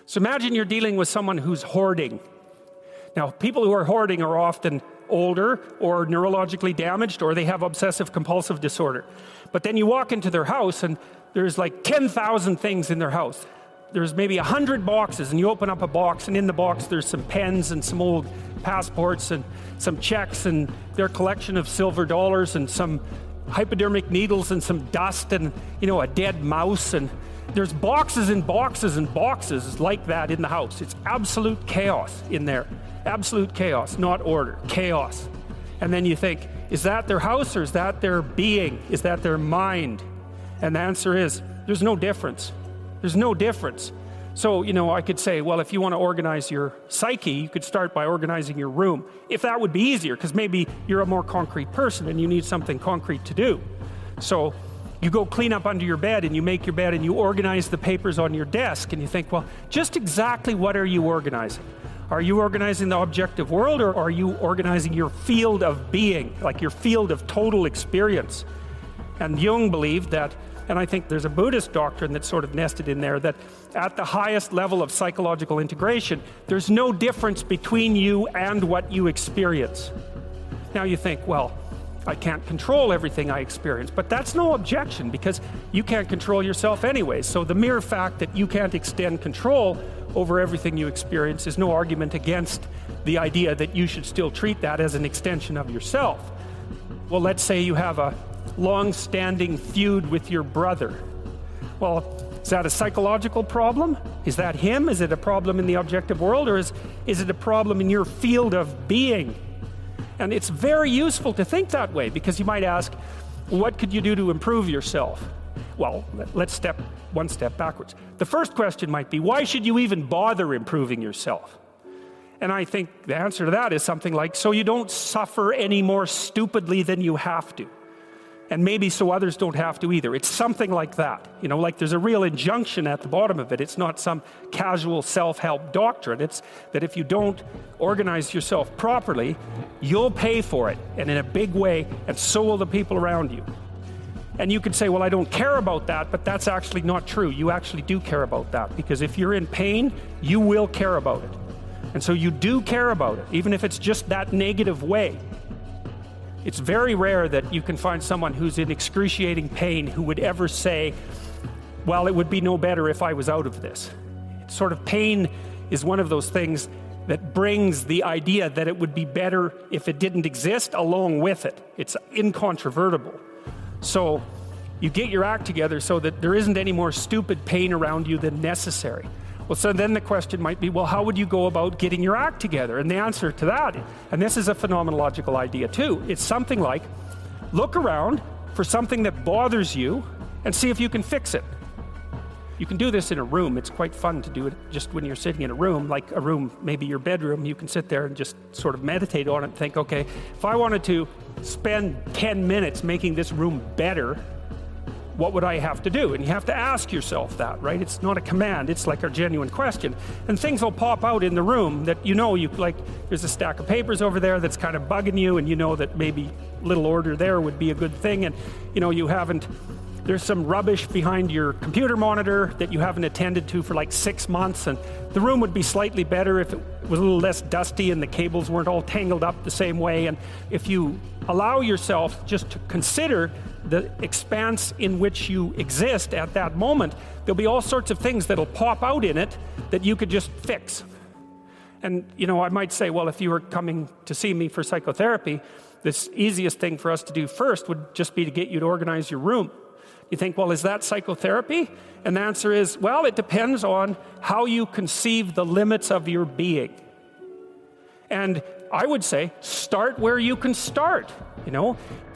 So imagine you're dealing with someone who's hoarding. Now, people who are hoarding are often older or neurologically damaged, or they have obsessive compulsive disorder. But then you walk into their house and there's like 10,000 things in their house. There's maybe 100 boxes, and you open up a box, and in the box there's some pens and some old passports and some checks and their collection of silver dollars and some hypodermic needles and some dust and, a dead mouse. And there's boxes and boxes and boxes like that in the house. It's absolute chaos in there. Absolute chaos, not order, chaos. And then you think, is that their house or is that their being? Is that their mind? And the answer is, there's no difference. There's no difference. So, I could say, well, if you want to organize your psyche, you could start by organizing your room. If that would be easier, because maybe you're a more concrete person and you need something concrete to do. So you go clean up under your bed and you make your bed and you organize the papers on your desk, and you think, well, just exactly what are you organizing? Are you organizing the objective world, or are you organizing your field of being, like your field of total experience? And Jung believed that, and I think there's a Buddhist doctrine that's sort of nested in there, that at the highest level of psychological integration, there's no difference between you and what you experience. Now you think, well, I can't control everything I experience, but that's no objection, because you can't control yourself anyway. So the mere fact that you can't extend control over everything you experience is no argument against the idea that you should still treat that as an extension of yourself. Well, let's say you have a long-standing feud with your brother. Well, is that a psychological problem? Is that him? Is it a problem in the objective world, or is it a problem in your field of being? And it's very useful to think that way, because you might ask, what could you do to improve yourself? Well, let's step one step backwards. The first question might be, why should you even bother improving yourself? And I think the answer to that is something like, so you don't suffer any more stupidly than you have to. And maybe so others don't have to either. It's something like that. Like there's a real injunction at the bottom of it. It's not some casual self-help doctrine. It's that if you don't organize yourself properly, you'll pay for it, and in a big way, and so will the people around you. And you could say, well, I don't care about that, but that's actually not true. You actually do care about that, because if you're in pain, you will care about it. And so you do care about it, even if it's just that negative way. It's very rare that you can find someone who's in excruciating pain who would ever say, well, it would be no better if I was out of this. Sort of pain is one of those things that brings the idea that it would be better if it didn't exist along with it. It's incontrovertible. So you get your act together so that there isn't any more stupid pain around you than necessary. Well, so then the question might be, well, how would you go about getting your act together? And the answer to that, and this is a phenomenological idea too, it's something like, look around for something that bothers you and see if you can fix it. You can do this in a room. It's quite fun to do it just when you're sitting in a room, like a room, maybe your bedroom. You can sit there and just sort of meditate on it and think, okay, if I wanted to spend 10 minutes making this room better, what would I have to do? And you have to ask yourself that, right? It's not a command, it's like a genuine question. And things will pop out in the room that there's a stack of papers over there that's kind of bugging you, and you know that maybe little order there would be a good thing, and there's some rubbish behind your computer monitor that you haven't attended to for like 6 months, and the room would be slightly better if it was a little less dusty and the cables weren't all tangled up the same way. And if you allow yourself just to consider the expanse in which you exist at that moment, there'll be all sorts of things that'll pop out in it that you could just fix. And I might say, well, if you were coming to see me for psychotherapy, this easiest thing for us to do first would just be to get you to organize your room. You think, well, is that psychotherapy? And the answer is, well, it depends on how you conceive the limits of your being. And I would say, start where you can start.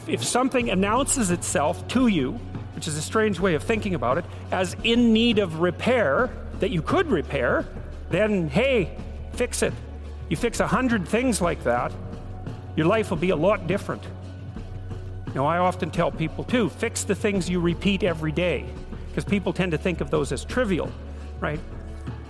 If something announces itself to you, which is a strange way of thinking about it, as in need of repair, that you could repair, then, hey, fix it. You fix 100 things like that, your life will be a lot different. I often tell people too, fix the things you repeat every day, because people tend to think of those as trivial, right?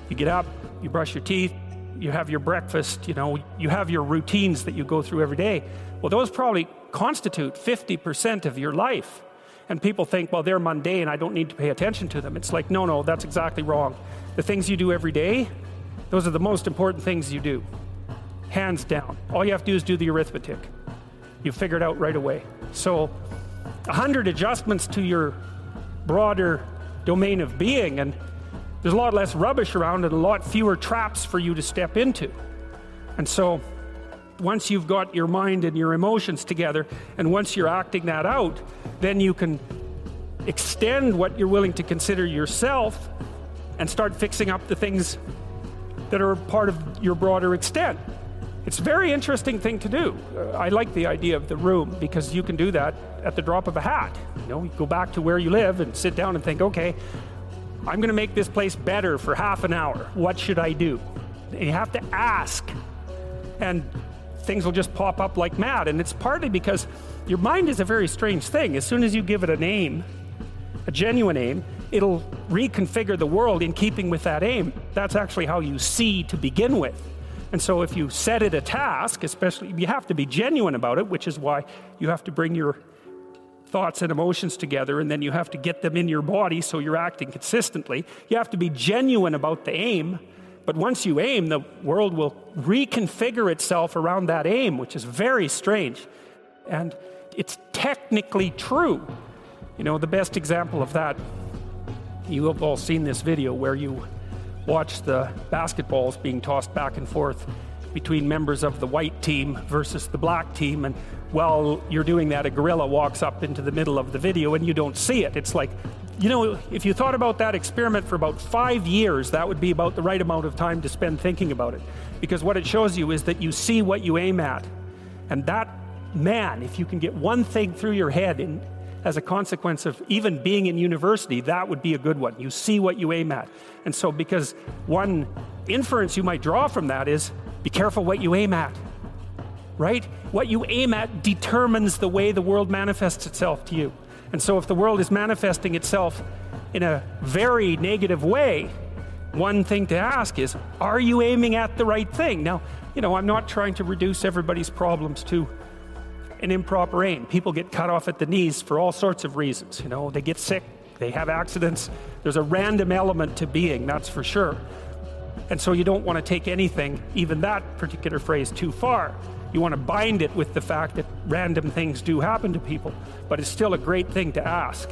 You get up, you brush your teeth, you have your breakfast, you have your routines that you go through every day. Well, those probably constitute 50% of your life. And people think, well, they're mundane, I don't need to pay attention to them. It's like, no, that's exactly wrong. The things you do every day, those are the most important things you do. Hands down. All you have to do is do the arithmetic. You figure it out right away. So 100 adjustments to your broader domain of being, and there's a lot less rubbish around and a lot fewer traps for you to step into. And so once you've got your mind and your emotions together, and once you're acting that out, then you can extend what you're willing to consider yourself and start fixing up the things that are part of your broader extent. It's a very interesting thing to do. I like the idea of the room because you can do that at the drop of a hat. You go back to where you live and sit down and think, okay, I'm going to make this place better for half an hour. What should I do? And you have to ask, and things will just pop up like mad. And it's partly because your mind is a very strange thing. As soon as you give it an aim, a genuine aim, it'll reconfigure the world in keeping with that aim. That's actually how you see to begin with. And so if you set it a task, especially, you have to be genuine about it, which is why you have to bring your thoughts and emotions together, and then you have to get them in your body so you're acting consistently. You have to be genuine about the aim, but once you aim, the world will reconfigure itself around that aim, which is very strange. And it's technically true. The best example of that, you have all seen this video where you watch the basketballs being tossed back and forth between members of the white team versus the black team, and while you're doing that, a gorilla walks up into the middle of the video and you don't see it. It's like, if you thought about that experiment for about 5 years, that would be about the right amount of time to spend thinking about it. Because what it shows you is that you see what you aim at. And that, man, if you can get one thing through your head as a consequence of even being in university, that would be a good one. You see what you aim at. And so because one inference you might draw from that is, be careful what you aim at, right? What you aim at determines the way the world manifests itself to you. And so if the world is manifesting itself in a very negative way, one thing to ask is, are you aiming at the right thing? Now, I'm not trying to reduce everybody's problems to an improper aim. People get cut off at the knees for all sorts of reasons. They get sick, they have accidents. There's a random element to being, that's for sure. And so you don't want to take anything, even that particular phrase, too far. You want to bind it with the fact that random things do happen to people, but it's still a great thing to ask.